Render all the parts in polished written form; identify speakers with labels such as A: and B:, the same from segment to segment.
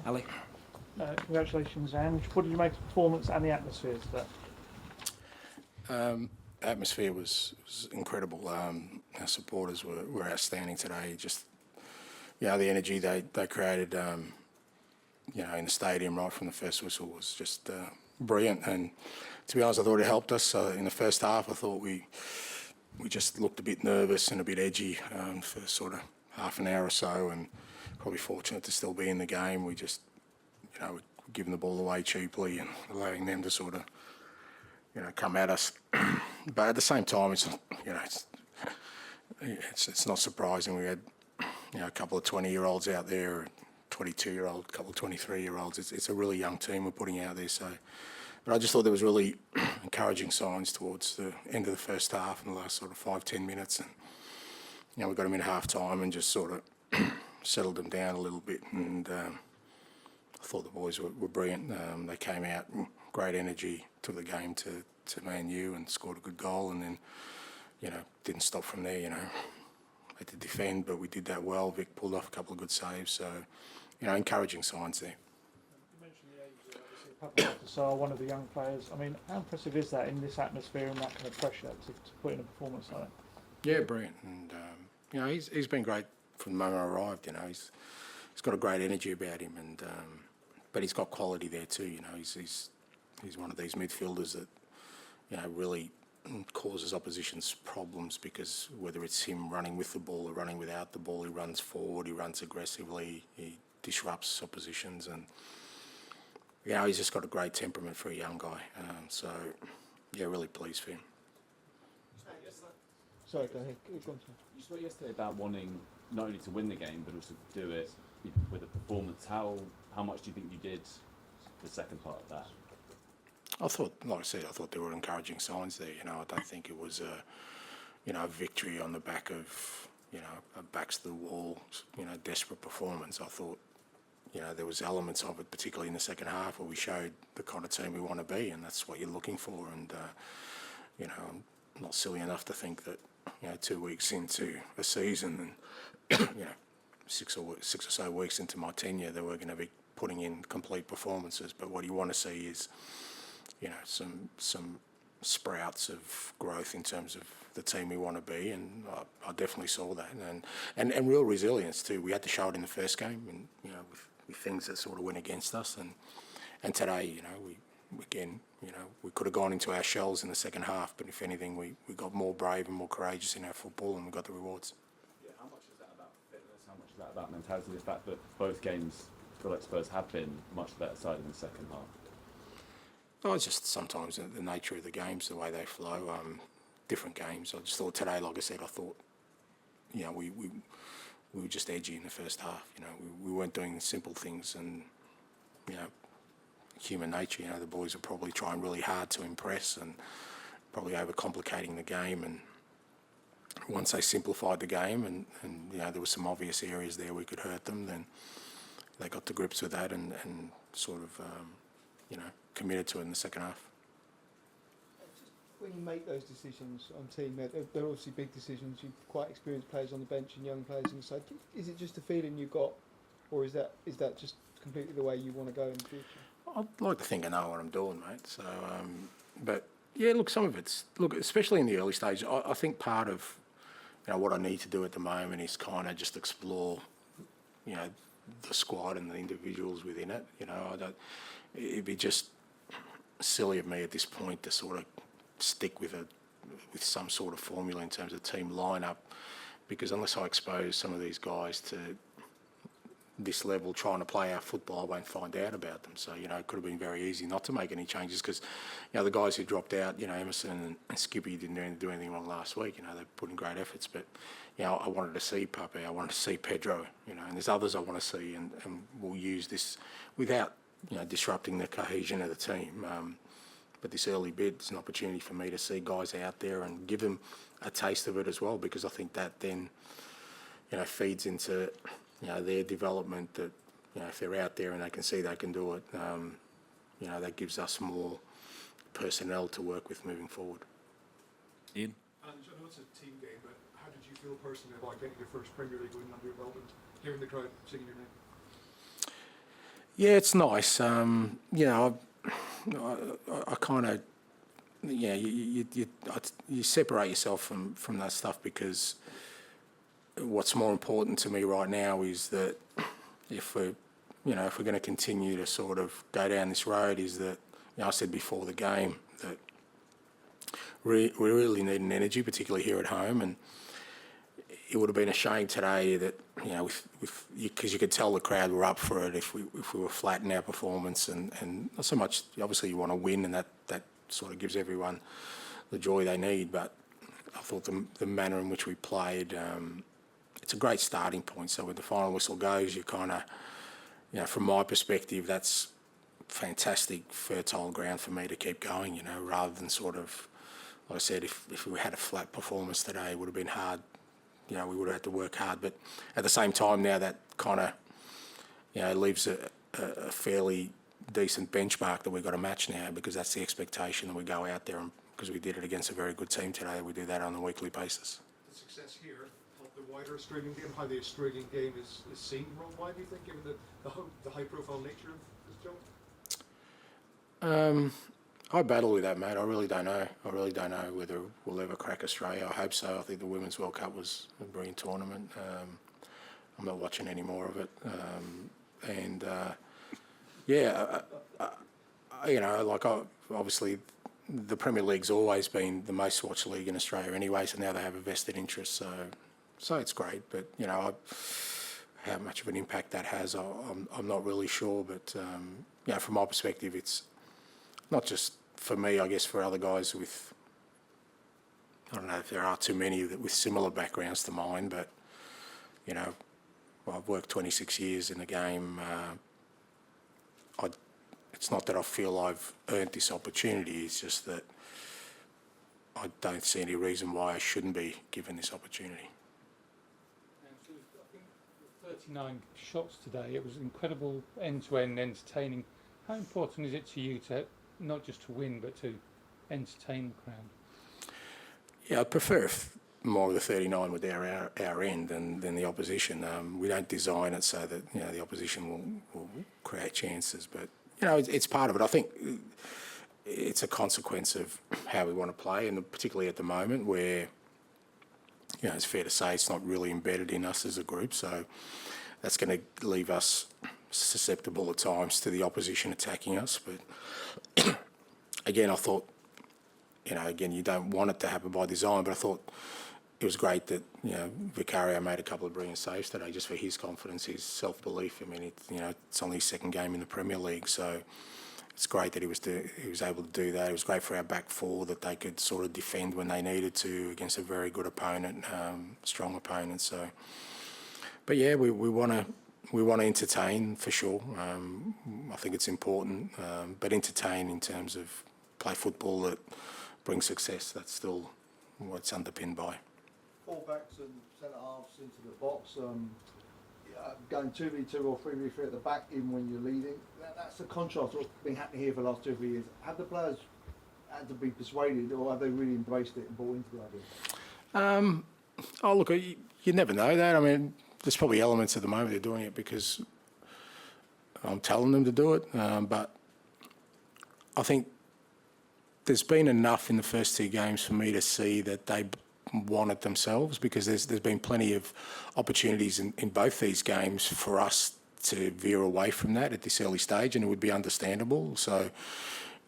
A: Ali?
B: Congratulations, Ange. What did you make of the performance and the atmosphere today?
C: Atmosphere was incredible. Our supporters were outstanding today. Just, the energy they created, in the stadium right from the first whistle was just brilliant. And to be honest, I thought it helped us. In the first half, I thought we just looked a bit nervous and a bit edgy for sort of half an hour or so, and probably fortunate to still be in the game. We just, we're giving the ball away cheaply and allowing them to sort of, come at us. But at the same time, it's not surprising. We had, a couple of 20-year-olds out there, 22-year-old, a couple of 23-year-olds. It's a really young team we're putting out there. So, but I just thought there was really encouraging signs towards the end of the first half and the last sort of 5-10 minutes, and we got them in half time and just sort of settled them down a little bit. And I thought the boys were brilliant. They came out, great energy, took the game to Man U and scored a good goal, and then, didn't stop from there. Had to defend, but we did that well. Vic pulled off a couple of good saves, so, encouraging signs there.
B: You mentioned the age, obviously, Papa Saar, one of the young players. I mean, how impressive is that in this atmosphere and that kind of pressure to put in a performance like that? Yeah,
C: brilliant. And, he's been great from the moment I arrived. He's got a great energy about him, and but he's got quality there too. He's one of these midfielders that, really causes opposition's problems, because whether it's him running with the ball or running without the ball, he runs forward, he runs aggressively, he disrupts oppositions, and he's just got a great temperament for a young guy. So, really pleased for him.
B: Sorry, go ahead.
A: You spoke yesterday about wanting not only to win the game but also to do it with a performance. How much do you think you did the second part of that?
C: I thought, like I said, I thought there were encouraging signs there. I don't think it was a victory on the back of, a backs to the wall, desperate performance. I thought, there was elements of it, particularly in the second half, where we showed the kind of team we want to be, and that's what you're looking for. And, I'm not silly enough to think that, 2 weeks into a season and, 6 or so weeks into my tenure, that we're going to be putting in complete performances. But what you want to see is, some sprouts of growth in terms of the team we want to be, and I definitely saw that, and real resilience too. We had to show it in the first game, and with things that sort of went against us, and today, we could have gone into our shells in the second half, but if anything, we got more brave and more courageous in our football, and we got the rewards.
A: Yeah, how much is that about fitness? How much is that about mentality? The fact that both games, I feel like Spurs have been much better side in the second half.
C: Oh, it's just sometimes the nature of the games, the way they flow. Different games. I just thought today, like I said, I thought, we were just edgy in the first half. We weren't doing simple things, and human nature. The boys were probably trying really hard to impress and probably overcomplicating the game. And once they simplified the game, and there were some obvious areas there we could hurt them, then they got to grips with that and sort of committed to it in the second half.
D: When you make those decisions on team, they're obviously big decisions. You've quite experienced players on the bench and young players on the side. Is it just a feeling you've got, or is that just completely the way you want to go in the future?
C: I'd like to think I know what I'm doing, mate. So, but yeah, look, some of it's especially in the early stage. I think part of what I need to do at the moment is kind of just explore, the squad and the individuals within it. It'd be just silly of me at this point to sort of stick with some sort of formula in terms of team lineup, because unless I expose some of these guys to this level trying to play our football, I won't find out about them. So, it could have been very easy not to make any changes, because, the guys who dropped out, Emerson and Skippy didn't do anything wrong last week. They put in great efforts, but, I wanted to see Pape, I wanted to see Pedro, and there's others I want to see, and we'll use this without, disrupting the cohesion of the team. But this early bid is an opportunity for me to see guys out there and give them a taste of it as well, because I think that then, feeds into, their development, that, if they're out there and they can see they can do it, that gives us more personnel to work with moving forward.
E: Ian? And I know it's a team game, but how did you feel personally about getting your first Premier League win under your belt? hearing the crowd singing your name?
C: Yeah, it's nice. You know, I kind of, yeah, you separate yourself from that stuff, because what's more important to me right now is that if we're going to continue to sort of go down this road, is that, you know, I said before the game that we really need an energy, particularly here at home, and it would have been a shame today that, you know, because you could tell the crowd were up for it if we were flat in our performance, and not so much, obviously you want to win, and that sort of gives everyone the joy they need, but I thought the manner in which we played, it's a great starting point. So when the final whistle goes, you kind of, you know, from my perspective, that's fantastic, fertile ground for me to keep going, you know, rather than sort of, like I said, if we had a flat performance today, it would have been hard. You know, we would have had to work hard. But at the same time now, that kind of, you know, leaves a fairly decent benchmark that we've got to match now, because that's the expectation that we go out there, and because we did it against a very good team today, we do that on a weekly basis.
E: The success here helped the wider Australian game, how the Australian game is seen worldwide, do you think, given the high-profile nature of this job?
C: I battle with that, mate. I really don't know. I really don't know whether we'll ever crack Australia. I hope so. I think the Women's World Cup was a brilliant tournament. I'm not watching any more of it. You know, like obviously the Premier League's always been the most watched league in Australia anyway, so now they have a vested interest. So it's great. But, you know, how much of an impact that has, I'm not really sure. But, you know, from my perspective, it's not just for me, I guess for other guys with, I don't know if there are too many with similar backgrounds to mine, but, you know, I've worked 26 years in the game. It's not that I feel I've earned this opportunity, it's just that I don't see any reason why I shouldn't be given this opportunity.
F: So I think 39 shots today, it was incredible, end-to-end entertaining. How important is it to you to not just to win, but to entertain the crowd?
C: Yeah, I prefer if more of the 39 were there our end than the opposition. We don't design it so that, you know, the opposition will create chances, but, you know, it's part of it. I think it's a consequence of how we want to play, and particularly at the moment where, you know, it's fair to say it's not really embedded in us as a group, so that's going to leave us susceptible at times to the opposition attacking us. But again, I thought, you know, again, you don't want it to happen by design, but I thought it was great that, you know, Vicario made a couple of brilliant saves today, just for his confidence, his self-belief. I mean, it's only his second game in the Premier League, so it's great that he was able to do that. It was great for our back four that they could sort of defend when they needed to against a very good opponent, strong opponent. So, but yeah, we want to entertain for sure. I think it's important, but entertain in terms of play football that brings success. That's still what it's underpinned by.
G: Full-backs and centre-halves into the box, going 2v2 or 3v3 at the back, even when you're leading. That's a contrast to what's been happening here for the last 2 or 3 years. Have the players had to be persuaded, or have they really embraced it and bought into the idea?
C: Oh, look, you never know that. I mean, there's probably elements at the moment they're doing it because I'm telling them to do it, but I think there's been enough in the first 2 games for me to see that they want it themselves, because there's been plenty of opportunities in both these games for us to veer away from that at this early stage, and it would be understandable. So,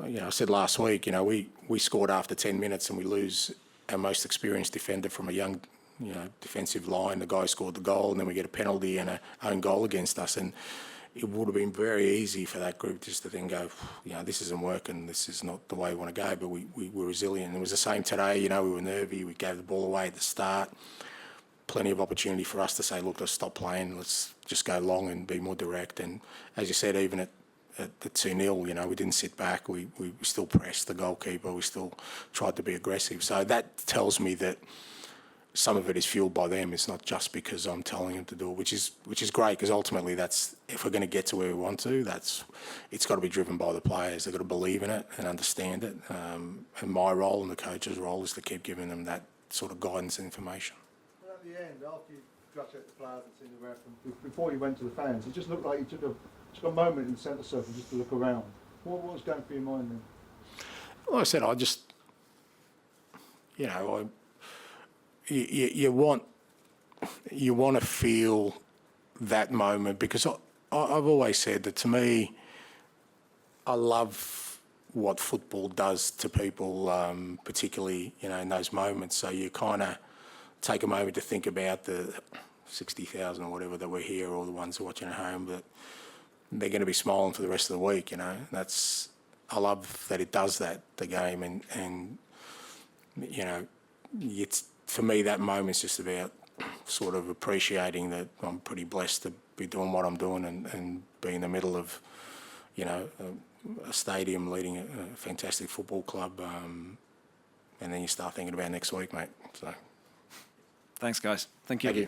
C: you know, I said last week, you know, we scored after 10 minutes and we lose our most experienced defender from a young, you know, defensive line. The guy scored the goal, and then we get a penalty and an own goal against us, and it would have been very easy for that group just to then go, you know, this isn't working, this is not the way we want to go, but we were resilient. It was the same today, you know, we were nervy, we gave the ball away at the start. Plenty of opportunity for us to say, look, let's stop playing, let's just go long and be more direct. And as you said, even at the 2-0, you know, we didn't sit back, we still pressed the goalkeeper, we still tried to be aggressive. So that tells me that some of it is fueled by them. It's not just because I'm telling them to do it, which is great, because ultimately that's, if we're going to get to where we want to, it's got to be driven by the players. They've got to believe in it and understand it. And my role and the coach's role is to keep giving them that sort of guidance and information.
G: Well, at the end, after you congratulate the players and seen the ref. And before you went to the fans, it just looked like you took a moment in the centre circle just to look around. What was going through your mind then?
C: Like I said, I just, you know, you want to feel that moment, because I've always said that to me, I love what football does to people, particularly, you know, in those moments. So you kind of take a moment to think about the 60,000 or whatever that were here, or the ones watching at home, but they're going to be smiling for the rest of the week, you know. I love that it does that, the game, and you know, for me, that moment's just about sort of appreciating that I'm pretty blessed to be doing what I'm doing and be in the middle of, you know, a stadium leading a fantastic football club, and then you start thinking about next week, mate. So,
H: Thanks, guys. Thank you.
C: thank you.